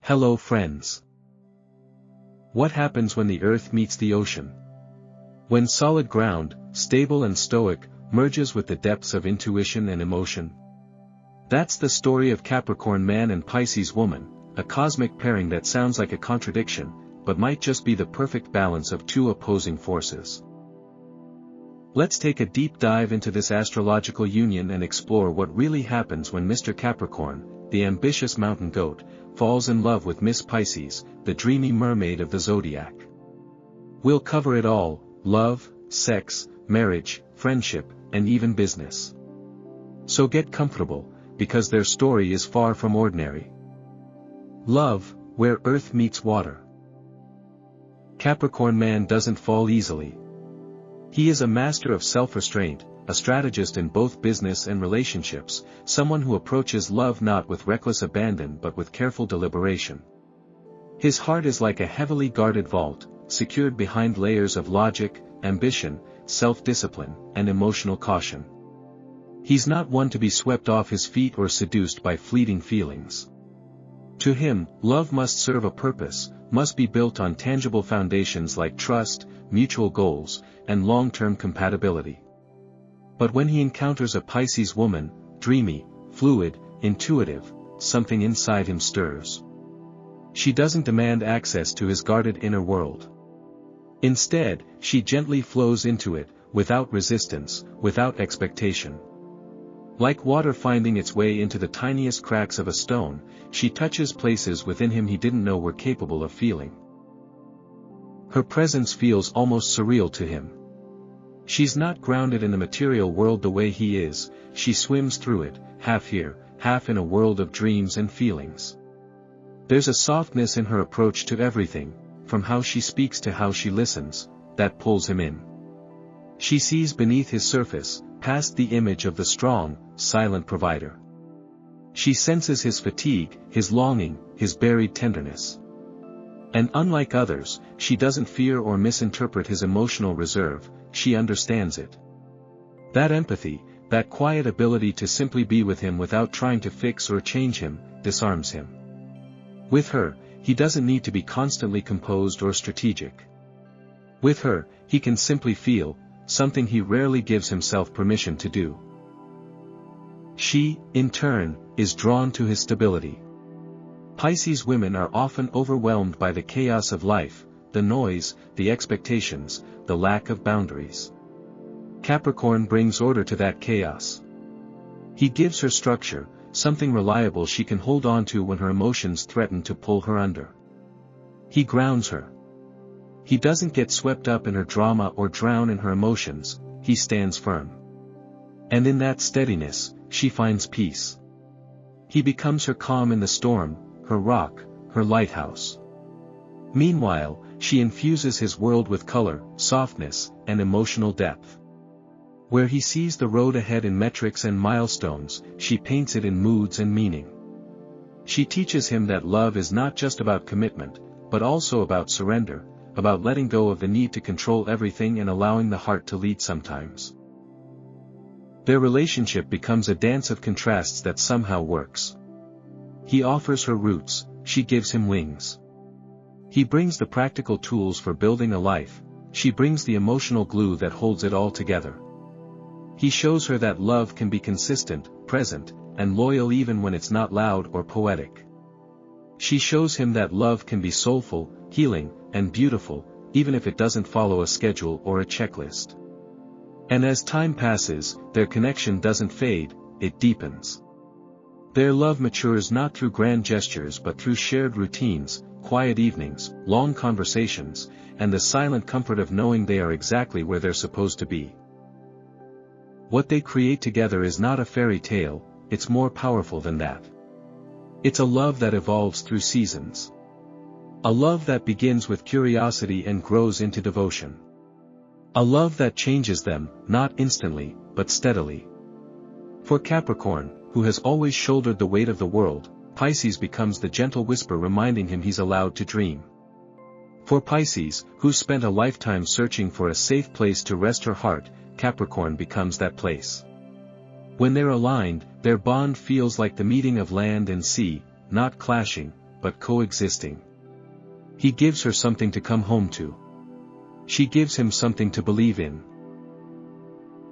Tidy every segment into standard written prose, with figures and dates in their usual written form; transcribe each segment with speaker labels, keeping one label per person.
Speaker 1: Hello friends. What happens when the earth meets the ocean? When solid ground, stable and stoic, merges with the depths of intuition and emotion? That's the story of Capricorn man and Pisces woman, a cosmic pairing that sounds like a contradiction, but might just be the perfect balance of two opposing forces. Let's take a deep dive into this astrological union and explore what really happens when Mr. Capricorn, the ambitious mountain goat, falls in love with Miss Pisces, the dreamy mermaid of the zodiac. We'll cover it all: love, sex, marriage, friendship, and even business. So get comfortable, because their story is far from ordinary. Love, where earth meets water. Capricorn man doesn't fall easily. He is a master of self-restraint, a strategist in both business and relationships, someone who approaches love not with reckless abandon but with careful deliberation. His heart is like a heavily guarded vault, secured behind layers of logic, ambition, self-discipline, and emotional caution. He's not one to be swept off his feet or seduced by fleeting feelings. To him, love must serve a purpose, must be built on tangible foundations like trust, mutual goals, and long-term compatibility. But when he encounters a Pisces woman, dreamy, fluid, intuitive, something inside him stirs. She doesn't demand access to his guarded inner world. Instead, she gently flows into it, without resistance, without expectation. Like water finding its way into the tiniest cracks of a stone, she touches places within him he didn't know were capable of feeling. Her presence feels almost surreal to him. She's not grounded in the material world the way he is, she swims through it, half here, half in a world of dreams and feelings. There's a softness in her approach to everything, from how she speaks to how she listens, that pulls him in. She sees beneath his surface, past the image of the strong, silent provider. She senses his fatigue, his longing, his buried tenderness. And unlike others, she doesn't fear or misinterpret his emotional reserve, she understands it. That empathy, that quiet ability to simply be with him without trying to fix or change him, disarms him. With her, he doesn't need to be constantly composed or strategic. With her, he can simply feel, something he rarely gives himself permission to do. She, in turn, is drawn to his stability. Pisces women are often overwhelmed by the chaos of life, the noise, the expectations, the lack of boundaries. Capricorn brings order to that chaos. He gives her structure, something reliable she can hold on to when her emotions threaten to pull her under. He grounds her. He doesn't get swept up in her drama or drown in her emotions, he stands firm. And in that steadiness, she finds peace. He becomes her calm in the storm, her rock, her lighthouse. Meanwhile, she infuses his world with color, softness, and emotional depth. Where he sees the road ahead in metrics and milestones, she paints it in moods and meaning. She teaches him that love is not just about commitment, but also about surrender, about letting go of the need to control everything and allowing the heart to lead sometimes. Their relationship becomes a dance of contrasts that somehow works. He offers her roots, she gives him wings. He brings the practical tools for building a life, she brings the emotional glue that holds it all together. He shows her that love can be consistent, present, and loyal even when it's not loud or poetic. She shows him that love can be soulful, healing, and beautiful, even if it doesn't follow a schedule or a checklist. And as time passes, their connection doesn't fade, it deepens. Their love matures not through grand gestures but through shared routines, quiet evenings, long conversations, and the silent comfort of knowing they are exactly where they're supposed to be. What they create together is not a fairy tale, it's more powerful than that. It's a love that evolves through seasons. A love that begins with curiosity and grows into devotion. A love that changes them, not instantly, but steadily. For Capricorn, who has always shouldered the weight of the world, Pisces becomes the gentle whisper reminding him he's allowed to dream. For Pisces, who spent a lifetime searching for a safe place to rest her heart, Capricorn becomes that place. When they're aligned, their bond feels like the meeting of land and sea, not clashing, but coexisting. He gives her something to come home to. She gives him something to believe in.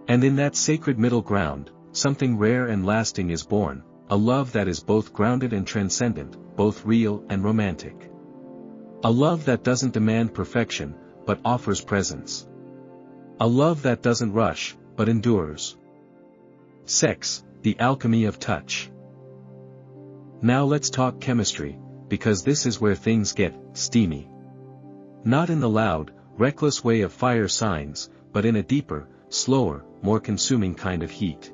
Speaker 1: And in that sacred middle ground, something rare and lasting is born, a love that is both grounded and transcendent, both real and romantic. A love that doesn't demand perfection, but offers presence. A love that doesn't rush, but endures. Sex, the alchemy of touch. Now let's talk chemistry, because this is where things get steamy. Not in the loud, reckless way of fire signs, but in a deeper, slower, more consuming kind of heat.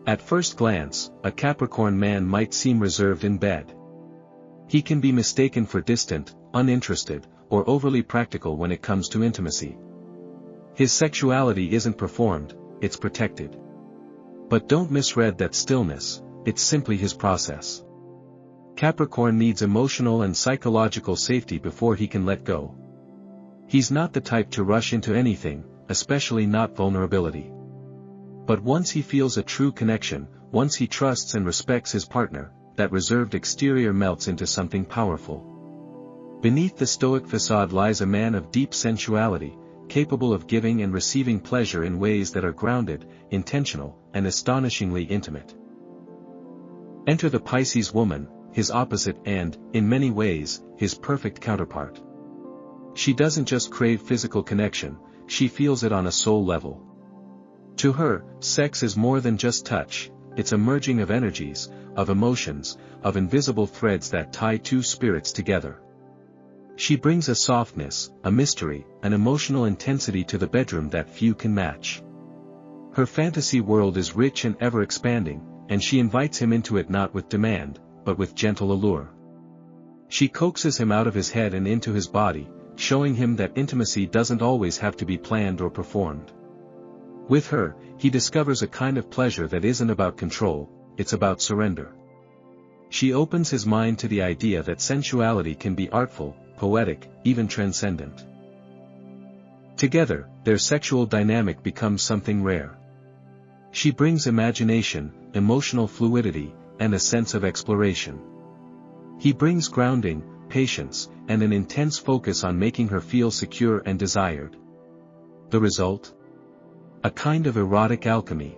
Speaker 1: At first glance, a Capricorn man might seem reserved in bed. He can be mistaken for distant, uninterested, or overly practical when it comes to intimacy. His sexuality isn't performed, it's protected. But don't misread that stillness, it's simply his process. Capricorn needs emotional and psychological safety before he can let go. He's not the type to rush into anything, especially not vulnerability. But once he feels a true connection, once he trusts and respects his partner, that reserved exterior melts into something powerful. Beneath the stoic facade lies a man of deep sensuality, capable of giving and receiving pleasure in ways that are grounded, intentional, and astonishingly intimate. Enter the Pisces woman, his opposite and, in many ways, his perfect counterpart. She doesn't just crave physical connection, she feels it on a soul level. To her, sex is more than just touch, it's a merging of energies, of emotions, of invisible threads that tie two spirits together. She brings a softness, a mystery, an emotional intensity to the bedroom that few can match. Her fantasy world is rich and ever-expanding, and she invites him into it not with demand, but with gentle allure. She coaxes him out of his head and into his body, showing him that intimacy doesn't always have to be planned or performed. With her, he discovers a kind of pleasure that isn't about control, it's about surrender. She opens his mind to the idea that sensuality can be artful, poetic, even transcendent. Together, their sexual dynamic becomes something rare. She brings imagination, emotional fluidity, and a sense of exploration. He brings grounding, patience, and an intense focus on making her feel secure and desired. The result? A kind of erotic alchemy.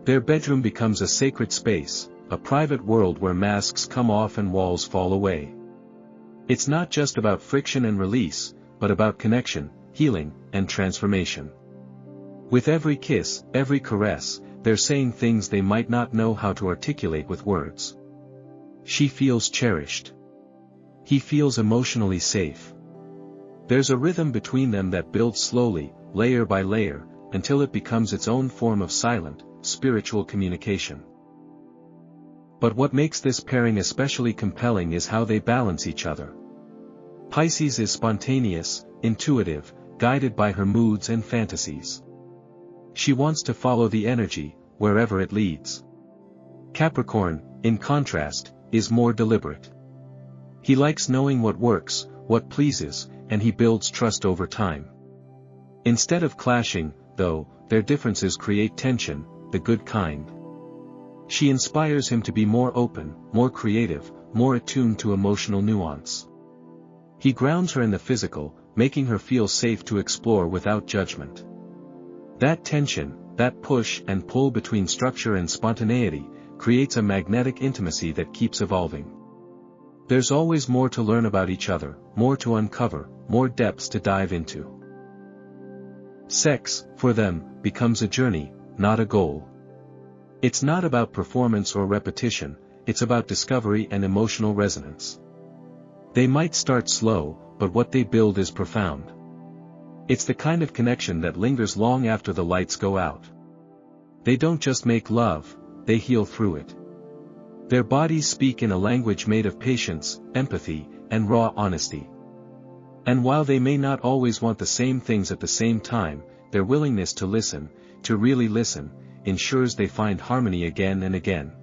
Speaker 1: Their bedroom becomes a sacred space, a private world where masks come off and walls fall away. It's not just about friction and release, but about connection, healing, and transformation. With every kiss, every caress, they're saying things they might not know how to articulate with words. She feels cherished. He feels emotionally safe. There's a rhythm between them that builds slowly, layer by layer, until it becomes its own form of silent, spiritual communication. But what makes this pairing especially compelling is how they balance each other. Pisces is spontaneous, intuitive, guided by her moods and fantasies. She wants to follow the energy, wherever it leads. Capricorn, in contrast, is more deliberate. He likes knowing what works, what pleases, and he builds trust over time. Instead of clashing, though, their differences create tension, the good kind. She inspires him to be more open, more creative, more attuned to emotional nuance. He grounds her in the physical, making her feel safe to explore without judgment. That tension, that push and pull between structure and spontaneity, creates a magnetic intimacy that keeps evolving. There's always more to learn about each other, more to uncover, more depths to dive into. Sex, for them, becomes a journey, not a goal. It's not about performance or repetition, it's about discovery and emotional resonance. They might start slow, but what they build is profound. It's the kind of connection that lingers long after the lights go out. They don't just make love, they heal through it. Their bodies speak in a language made of patience, empathy, and raw honesty. And while they may not always want the same things at the same time, their willingness to listen, to really listen, ensures they find harmony again and again.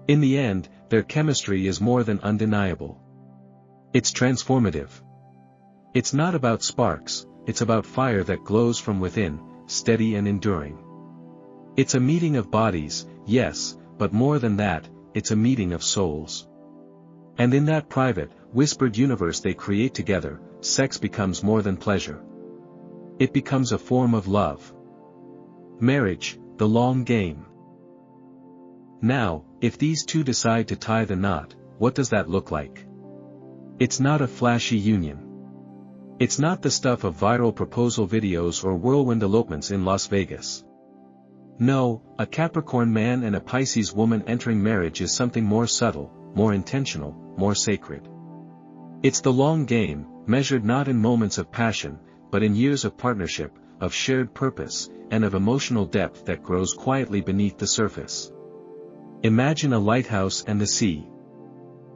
Speaker 1: In the end, their chemistry is more than undeniable. It's transformative. It's not about sparks, it's about fire that glows from within, steady and enduring. It's a meeting of bodies, yes, but more than that, it's a meeting of souls. And in that private, whispered universe they create together, sex becomes more than pleasure. It becomes a form of love. Marriage, the long game. Now, if these two decide to tie the knot, what does that look like? It's not a flashy union. It's not the stuff of viral proposal videos or whirlwind elopements in Las Vegas. No, a Capricorn man and a Pisces woman entering marriage is something more subtle, more intentional, more sacred. It's the long game, measured not in moments of passion, but in years of partnership, of shared purpose, and of emotional depth that grows quietly beneath the surface. Imagine a lighthouse and the sea.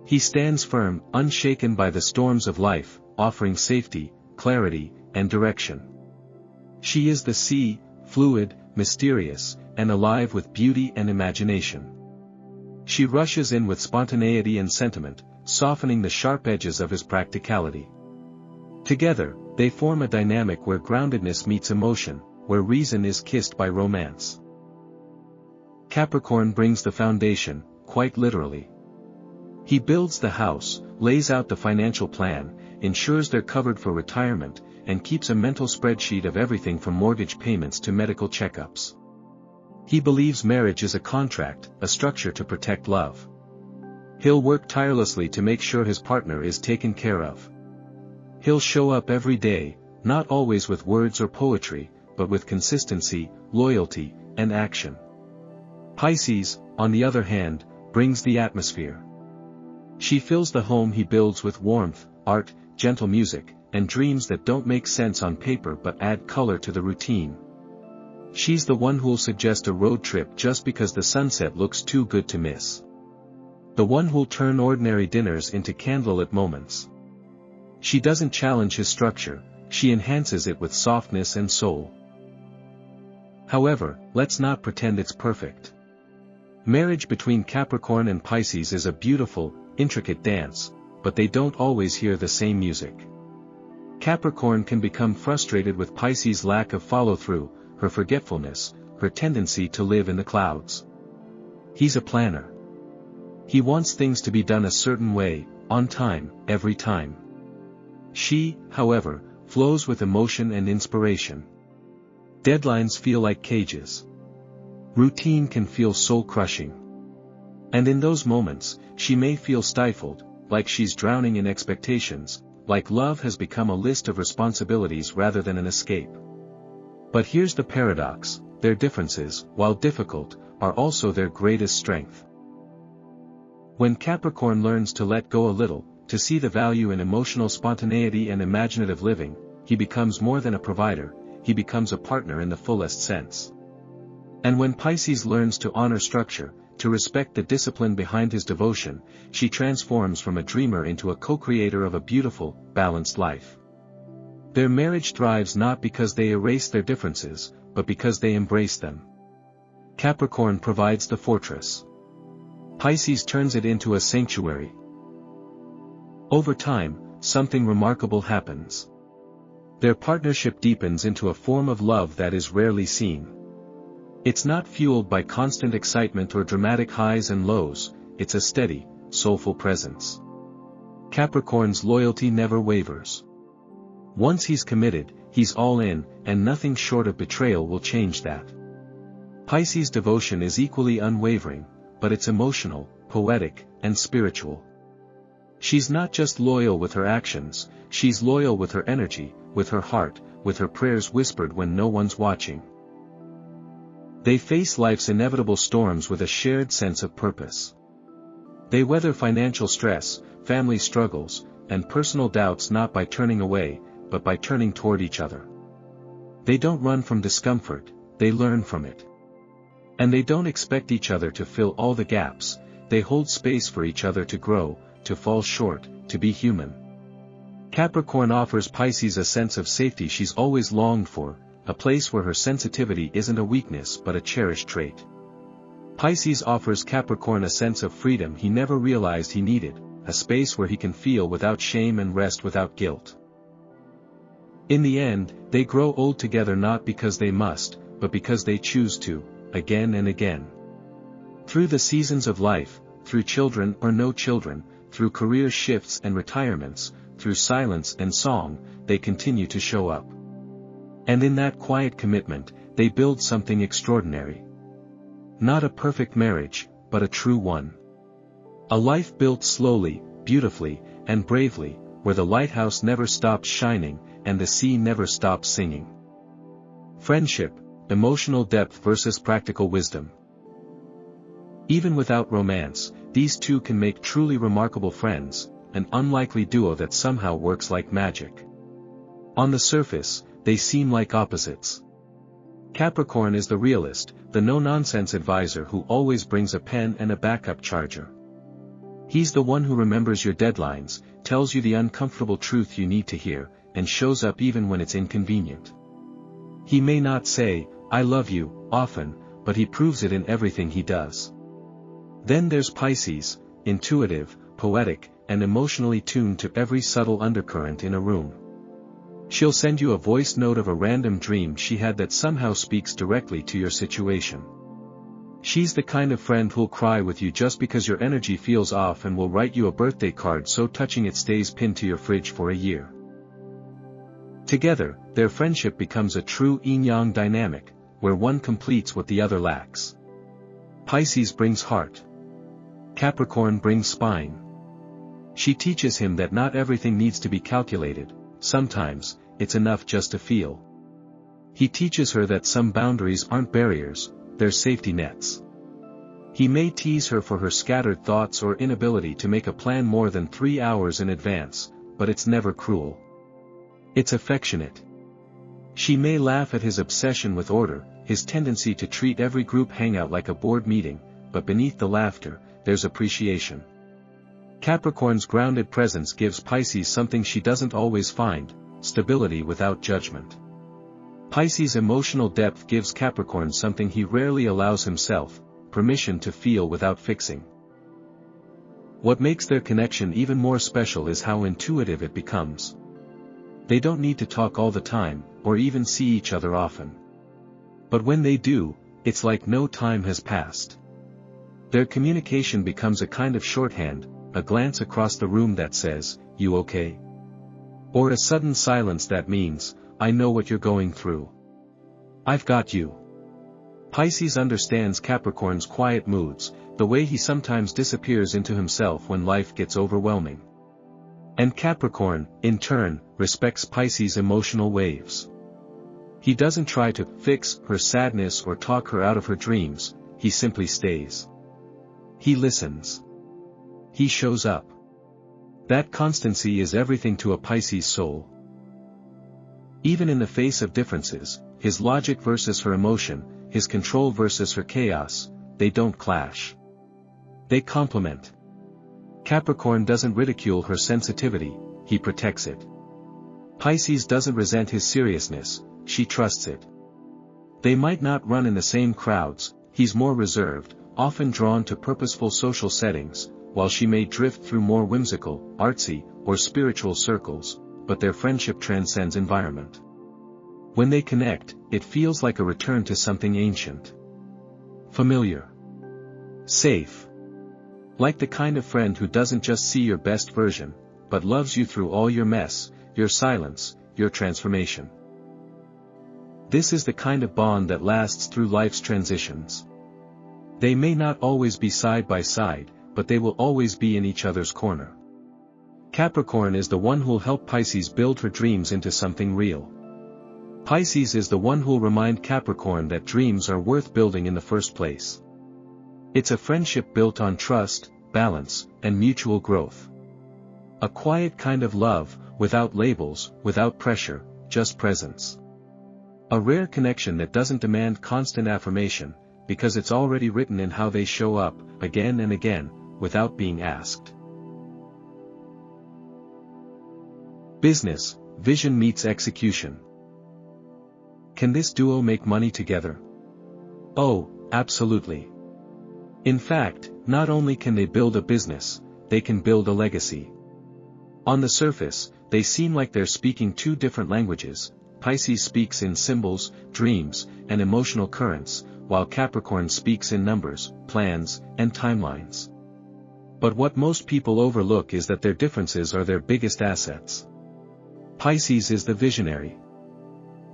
Speaker 1: He stands firm, unshaken by the storms of life, offering safety, clarity, and direction. She is the sea, fluid, mysterious, and alive with beauty and imagination. She rushes in with spontaneity and sentiment, softening the sharp edges of his practicality. Together, they form a dynamic where groundedness meets emotion, where reason is kissed by romance. Capricorn brings the foundation, quite literally. He builds the house, lays out the financial plan, ensures they're covered for retirement, and keeps a mental spreadsheet of everything from mortgage payments to medical checkups. He believes marriage is a contract, a structure to protect love. He'll work tirelessly to make sure his partner is taken care of. He'll show up every day, not always with words or poetry, but with consistency, loyalty, and action. Pisces, on the other hand, brings the atmosphere. She fills the home he builds with warmth, art, gentle music, and dreams that don't make sense on paper but add color to the routine. She's the one who'll suggest a road trip just because the sunset looks too good to miss. The one who'll turn ordinary dinners into candlelit moments. She doesn't challenge his structure, she enhances it with softness and soul. However, let's not pretend it's perfect. Marriage between Capricorn and Pisces is a beautiful, intricate dance, but they don't always hear the same music. Capricorn can become frustrated with Pisces' lack of follow-through, her forgetfulness, her tendency to live in the clouds. He's a planner. He wants things to be done a certain way, on time, every time. She, however, flows with emotion and inspiration. Deadlines feel like cages. Routine can feel soul-crushing. And in those moments, she may feel stifled, like she's drowning in expectations, like love has become a list of responsibilities rather than an escape. But here's the paradox, their differences, while difficult, are also their greatest strength. When Capricorn learns to let go a little, to see the value in emotional spontaneity and imaginative living, he becomes more than a provider, he becomes a partner in the fullest sense. And when Pisces learns to honor structure, to respect the discipline behind his devotion, she transforms from a dreamer into a co-creator of a beautiful, balanced life. Their marriage thrives not because they erase their differences, but because they embrace them. Capricorn provides the fortress. Pisces turns it into a sanctuary. Over time, something remarkable happens. Their partnership deepens into a form of love that is rarely seen. It's not fueled by constant excitement or dramatic highs and lows, it's a steady, soulful presence. Capricorn's loyalty never wavers. Once he's committed, he's all in, and nothing short of betrayal will change that. Pisces' devotion is equally unwavering, but it's emotional, poetic, and spiritual. She's not just loyal with her actions, she's loyal with her energy, with her heart, with her prayers whispered when no one's watching. They face life's inevitable storms with a shared sense of purpose. They weather financial stress, family struggles, and personal doubts not by turning away, but by turning toward each other. They don't run from discomfort, they learn from it. And they don't expect each other to fill all the gaps, they hold space for each other to grow, to fall short, to be human. Capricorn offers Pisces a sense of safety she's always longed for, a place where her sensitivity isn't a weakness but a cherished trait. Pisces offers Capricorn a sense of freedom he never realized he needed, a space where he can feel without shame and rest without guilt. In the end, they grow old together not because they must, but because they choose to, again and again. Through the seasons of life, through children or no children, through career shifts and retirements, through silence and song, they continue to show up. And in that quiet commitment, they build something extraordinary. Not a perfect marriage, but a true one. A life built slowly, beautifully, and bravely, where the lighthouse never stops shining, and the sea never stops singing. Friendship, emotional depth versus practical wisdom. Even without romance, these two can make truly remarkable friends, an unlikely duo that somehow works like magic. On the surface, they seem like opposites. Capricorn is the realist, the no-nonsense advisor who always brings a pen and a backup charger. He's the one who remembers your deadlines, tells you the uncomfortable truth you need to hear, and shows up even when it's inconvenient. He may not say, "I love you," often, but he proves it in everything he does. Then there's Pisces, intuitive, poetic, and emotionally tuned to every subtle undercurrent in a room. She'll send you a voice note of a random dream she had that somehow speaks directly to your situation. She's the kind of friend who'll cry with you just because your energy feels off and will write you a birthday card so touching it stays pinned to your fridge for a year. Together, their friendship becomes a true yin-yang dynamic, where one completes what the other lacks. Pisces brings heart. Capricorn brings spine. She teaches him that not everything needs to be calculated, sometimes, it's enough just to feel. He teaches her that some boundaries aren't barriers, they're safety nets. He may tease her for her scattered thoughts or inability to make a plan more than 3 hours in advance, but it's never cruel. It's affectionate. She may laugh at his obsession with order, his tendency to treat every group hangout like a board meeting, but beneath the laughter, there's appreciation. Capricorn's grounded presence gives Pisces something she doesn't always find, stability without judgment. Pisces' emotional depth gives Capricorn something he rarely allows himself, permission to feel without fixing. What makes their connection even more special is how intuitive it becomes. They don't need to talk all the time, or even see each other often. But when they do, it's like no time has passed. Their communication becomes a kind of shorthand, a glance across the room that says, "You okay?" Or a sudden silence that means, "I know what you're going through. I've got you." Pisces understands Capricorn's quiet moods, the way he sometimes disappears into himself when life gets overwhelming. And Capricorn, in turn, respects Pisces' emotional waves. He doesn't try to fix her sadness or talk her out of her dreams, he simply stays. He listens. He shows up. That constancy is everything to a Pisces soul. Even in the face of differences, his logic versus her emotion, his control versus her chaos, they don't clash. They complement. Capricorn doesn't ridicule her sensitivity, he protects it. Pisces doesn't resent his seriousness, she trusts it. They might not run in the same crowds, he's more reserved, often drawn to purposeful social settings, while she may drift through more whimsical, artsy, or spiritual circles, but their friendship transcends environment. When they connect, it feels like a return to something ancient. Familiar. Safe. Like the kind of friend who doesn't just see your best version, but loves you through all your mess, your silence, your transformation. This is the kind of bond that lasts through life's transitions. They may not always be side by side, but they will always be in each other's corner. Capricorn is the one who'll help Pisces build her dreams into something real. Pisces is the one who'll remind Capricorn that dreams are worth building in the first place. It's a friendship built on trust, balance, and mutual growth. A quiet kind of love, without labels, without pressure, just presence. A rare connection that doesn't demand constant affirmation, because it's already written in how they show up, again and again, without being asked. Business, vision meets execution. Can this duo make money together? Oh, absolutely. In fact, not only can they build a business, they can build a legacy. On the surface, they seem like they're speaking two different languages. Pisces speaks in symbols, dreams, and emotional currents, while Capricorn speaks in numbers, plans, and timelines. But what most people overlook is that their differences are their biggest assets. Pisces is the visionary.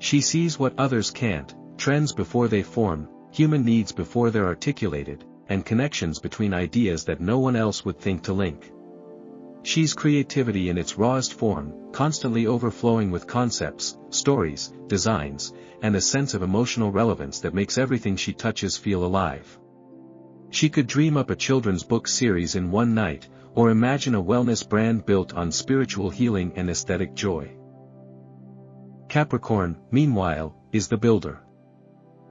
Speaker 1: She sees what others can't, trends before they form, human needs before they're articulated, and connections between ideas that no one else would think to link. She's creativity in its rawest form, constantly overflowing with concepts, stories, designs, and a sense of emotional relevance that makes everything she touches feel alive. She could dream up a children's book series in one night, or imagine a wellness brand built on spiritual healing and aesthetic joy. Capricorn, meanwhile, is the builder.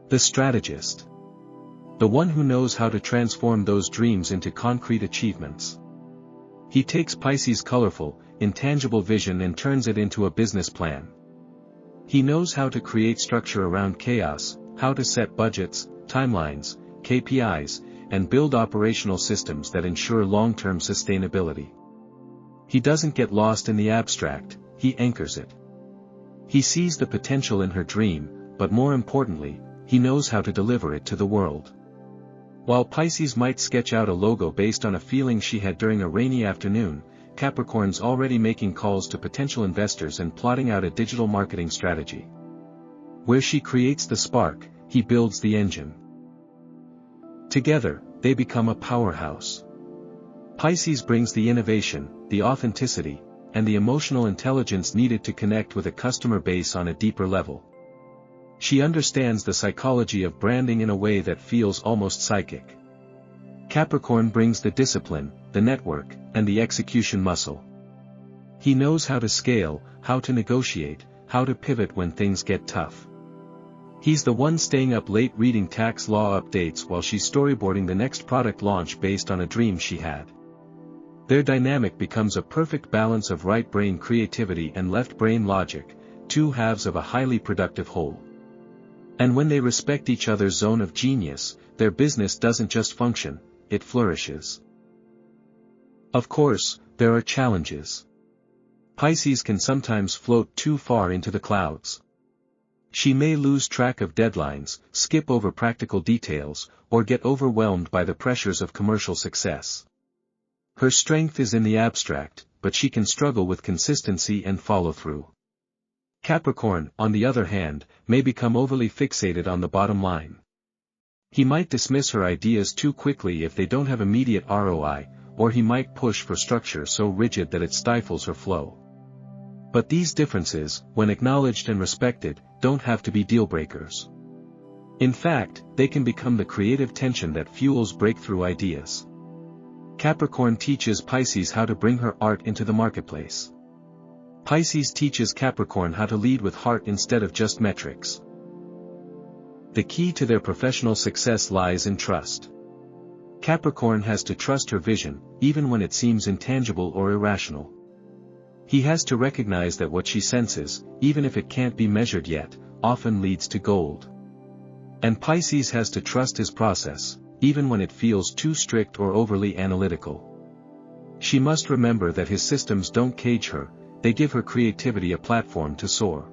Speaker 1: The strategist. The one who knows how to transform those dreams into concrete achievements. He takes Pisces' colorful, intangible vision and turns it into a business plan. He knows how to create structure around chaos, how to set budgets, timelines, KPIs, and build operational systems that ensure long-term sustainability. He doesn't get lost in the abstract, he anchors it. He sees the potential in her dream, but more importantly, he knows how to deliver it to the world. While Pisces might sketch out a logo based on a feeling she had during a rainy afternoon, Capricorn's already making calls to potential investors and plotting out a digital marketing strategy. Where she creates the spark, he builds the engine. Together, they become a powerhouse. Pisces brings the innovation, the authenticity, and the emotional intelligence needed to connect with a customer base on a deeper level. She understands the psychology of branding in a way that feels almost psychic. Capricorn brings the discipline, the network, and the execution muscle. He knows how to scale, how to negotiate, how to pivot when things get tough. He's the one staying up late reading tax law updates while she's storyboarding the next product launch based on a dream she had. Their dynamic becomes a perfect balance of right brain creativity and left brain logic, two halves of a highly productive whole. And when they respect each other's zone of genius, their business doesn't just function, it flourishes. Of course, there are challenges. Pisces can sometimes float too far into the clouds. She may lose track of deadlines, skip over practical details, or get overwhelmed by the pressures of commercial success. Her strength is in the abstract, but she can struggle with consistency and follow-through. Capricorn, on the other hand, may become overly fixated on the bottom line. He might dismiss her ideas too quickly if they don't have immediate ROI, or he might push for structure so rigid that it stifles her flow. But these differences, when acknowledged and respected, don't have to be deal-breakers. In fact, they can become the creative tension that fuels breakthrough ideas. Capricorn teaches Pisces how to bring her art into the marketplace. Pisces teaches Capricorn how to lead with heart instead of just metrics. The key to their professional success lies in trust. Capricorn has to trust her vision, even when it seems intangible or irrational. He has to recognize that what she senses, even if it can't be measured yet, often leads to gold. And Pisces has to trust his process, even when it feels too strict or overly analytical. She must remember that his systems don't cage her, they give her creativity a platform to soar.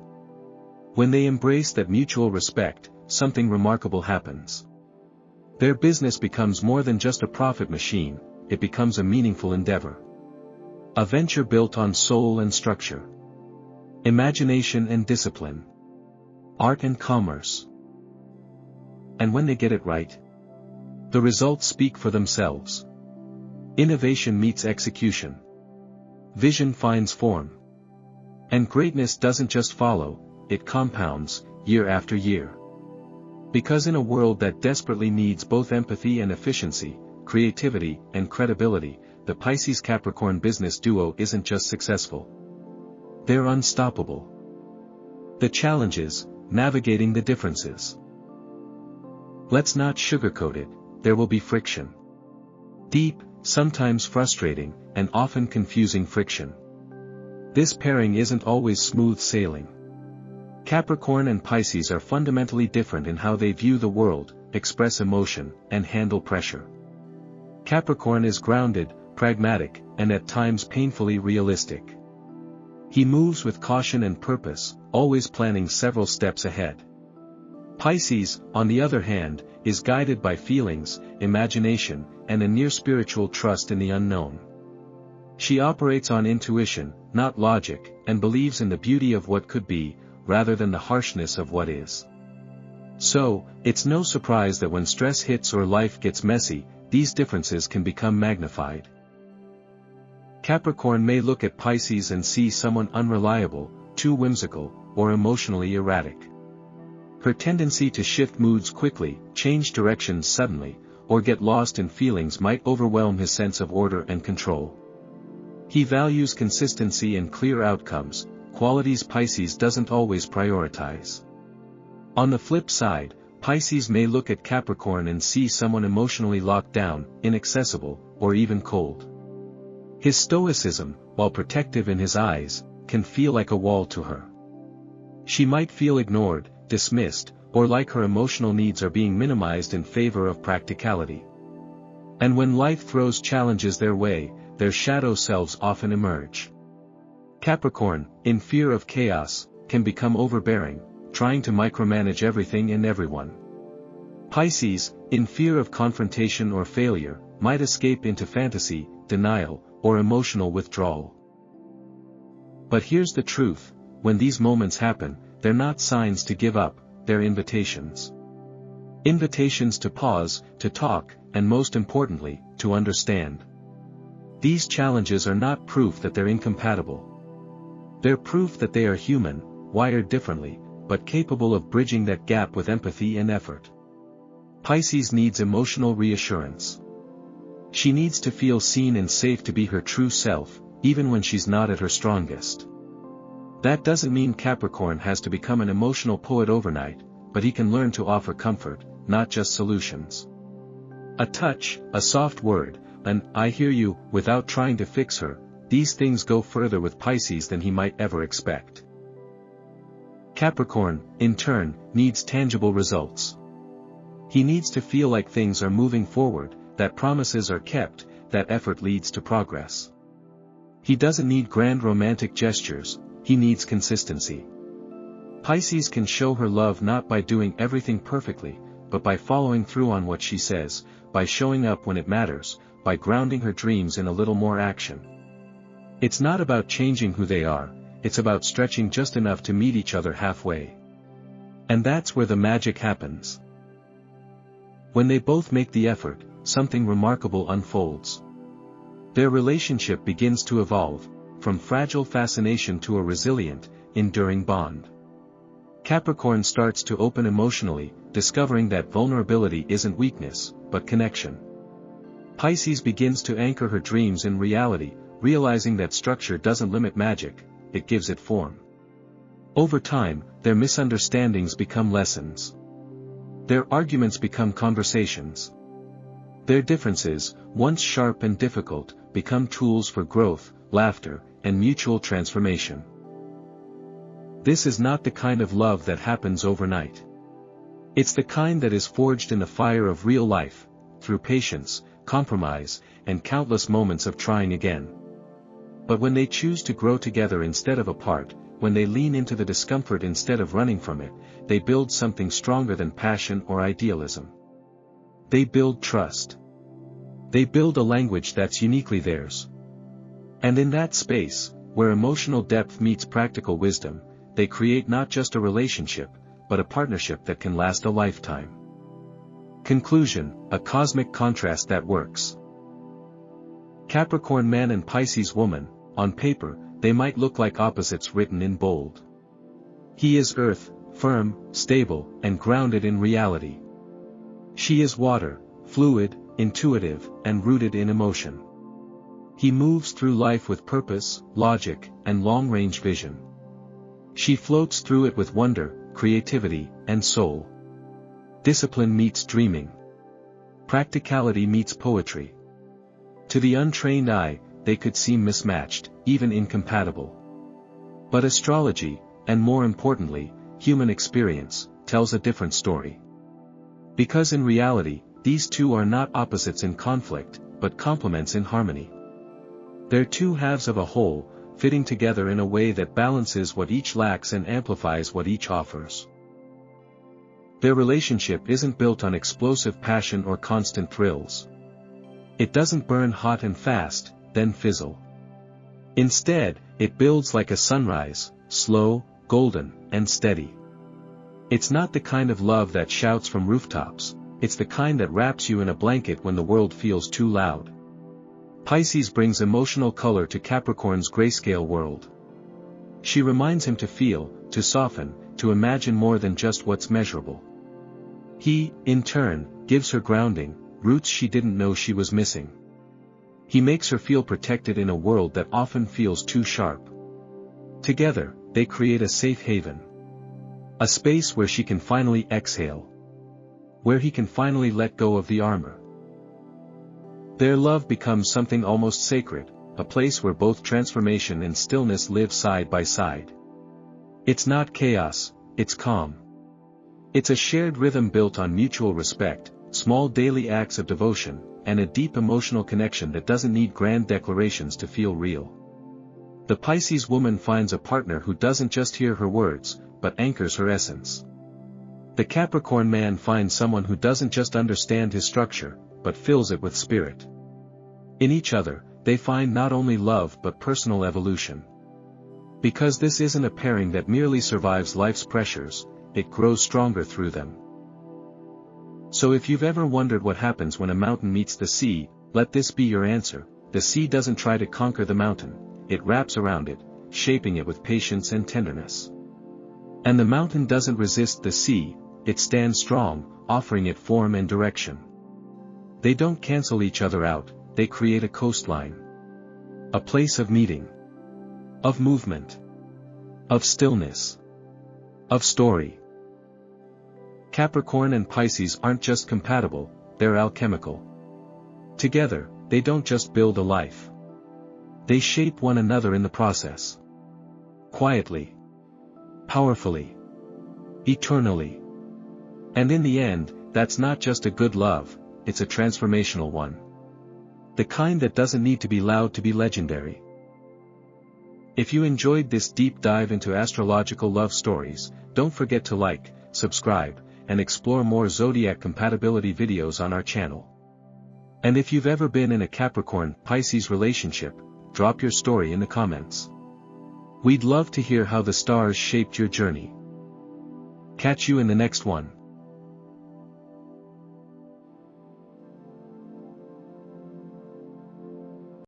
Speaker 1: When they embrace that mutual respect, something remarkable happens. Their business becomes more than just a profit machine, it becomes a meaningful endeavor. A venture built on soul and structure. Imagination and discipline. Art and commerce. And when they get it right, the results speak for themselves. Innovation meets execution. Vision finds form. And greatness doesn't just follow, it compounds, year after year. Because in a world that desperately needs both empathy and efficiency, creativity and credibility, the Pisces-Capricorn business duo isn't just successful. They're unstoppable. The challenge is, navigating the differences. Let's not sugarcoat it, there will be friction. Deep, sometimes frustrating, and often confusing friction. This pairing isn't always smooth sailing. Capricorn and Pisces are fundamentally different in how they view the world, express emotion, and handle pressure. Capricorn is grounded, pragmatic, and at times painfully realistic. He moves with caution and purpose, always planning several steps ahead. Pisces, on the other hand, is guided by feelings, imagination, and a near-spiritual trust in the unknown. She operates on intuition, not logic, and believes in the beauty of what could be, rather than the harshness of what is. So, it's no surprise that when stress hits or life gets messy, these differences can become magnified. Capricorn may look at Pisces and see someone unreliable, too whimsical, or emotionally erratic. Her tendency to shift moods quickly, change directions suddenly, or get lost in feelings might overwhelm his sense of order and control. He values consistency and clear outcomes, qualities Pisces doesn't always prioritize. On the flip side, Pisces may look at Capricorn and see someone emotionally locked down, inaccessible, or even cold. His stoicism, while protective in his eyes, can feel like a wall to her. She might feel ignored, dismissed, or like her emotional needs are being minimized in favor of practicality. And when life throws challenges their way, their shadow selves often emerge. Capricorn, in fear of chaos, can become overbearing, trying to micromanage everything and everyone. Pisces, in fear of confrontation or failure, might escape into fantasy, denial, or emotional withdrawal. But here's the truth, when these moments happen, they're not signs to give up, they're invitations. Invitations to pause, to talk, and most importantly, to understand. These challenges are not proof that they're incompatible. They're proof that they are human, wired differently, but capable of bridging that gap with empathy and effort. Pisces needs emotional reassurance. She needs to feel seen and safe to be her true self, even when she's not at her strongest. That doesn't mean Capricorn has to become an emotional poet overnight, but he can learn to offer comfort, not just solutions. A touch, a soft word, an "I hear you," without trying to fix her, these things go further with Pisces than he might ever expect. Capricorn, in turn, needs tangible results. He needs to feel like things are moving forward, that promises are kept, that effort leads to progress. He doesn't need grand romantic gestures, he needs consistency. Pisces can show her love not by doing everything perfectly, but by following through on what she says, by showing up when it matters, by grounding her dreams in a little more action. It's not about changing who they are, it's about stretching just enough to meet each other halfway. And that's where the magic happens. When they both make the effort, something remarkable unfolds. Their relationship begins to evolve, from fragile fascination to a resilient, enduring bond. Capricorn starts to open emotionally, discovering that vulnerability isn't weakness, but connection. Pisces begins to anchor her dreams in reality, realizing that structure doesn't limit magic, it gives it form. Over time, their misunderstandings become lessons. Their arguments become conversations. Their differences, once sharp and difficult, become tools for growth, laughter, and mutual transformation. This is not the kind of love that happens overnight. It's the kind that is forged in the fire of real life, through patience, compromise, and countless moments of trying again. But when they choose to grow together instead of apart, when they lean into the discomfort instead of running from it, they build something stronger than passion or idealism. They build trust. They build a language that's uniquely theirs. And in that space, where emotional depth meets practical wisdom, they create not just a relationship, but a partnership that can last a lifetime. Conclusion: a cosmic contrast that works. Capricorn man and Pisces woman, on paper, they might look like opposites written in bold. He is earth, firm, stable, and grounded in reality. She is water, fluid, intuitive, and rooted in emotion. He moves through life with purpose, logic, and long-range vision. She floats through it with wonder, creativity, and soul. Discipline meets dreaming. Practicality meets poetry. To the untrained eye, they could seem mismatched, even incompatible. But astrology, and more importantly, human experience, tells a different story. Because in reality, these two are not opposites in conflict, but complements in harmony. They're two halves of a whole, fitting together in a way that balances what each lacks and amplifies what each offers. Their relationship isn't built on explosive passion or constant thrills. It doesn't burn hot and fast, then fizzle. Instead, it builds like a sunrise, slow, golden, and steady. It's not the kind of love that shouts from rooftops, it's the kind that wraps you in a blanket when the world feels too loud. Pisces brings emotional color to Capricorn's grayscale world. She reminds him to feel, to soften, to imagine more than just what's measurable. He, in turn, gives her grounding, roots she didn't know she was missing. He makes her feel protected in a world that often feels too sharp. Together, they create a safe haven. A space where she can finally exhale. Where he can finally let go of the armor. Their love becomes something almost sacred, a place where both transformation and stillness live side by side. It's not chaos, it's calm. It's a shared rhythm built on mutual respect, small daily acts of devotion, and a deep emotional connection that doesn't need grand declarations to feel real. The Pisces woman finds a partner who doesn't just hear her words, but anchors her essence. The Capricorn man finds someone who doesn't just understand his structure, but fills it with spirit. In each other, they find not only love but personal evolution. Because this isn't a pairing that merely survives life's pressures, it grows stronger through them. So if you've ever wondered what happens when a mountain meets the sea, let this be your answer. The sea doesn't try to conquer the mountain, it wraps around it, shaping it with patience and tenderness. And the mountain doesn't resist the sea, it stands strong, offering it form and direction. They don't cancel each other out, they create a coastline. A place of meeting. Of movement. Of stillness. Of story. Capricorn and Pisces aren't just compatible, they're alchemical. Together, they don't just build a life. They shape one another in the process. Quietly. Powerfully. Eternally. And in the end, that's not just a good love, it's a transformational one. The kind that doesn't need to be loud to be legendary. If you enjoyed this deep dive into astrological love stories, don't forget to like, subscribe, and explore more zodiac compatibility videos on our channel. And if you've ever been in a Capricorn-Pisces relationship, drop your story in the comments. We'd love to hear how the stars shaped your journey. Catch you in the next one.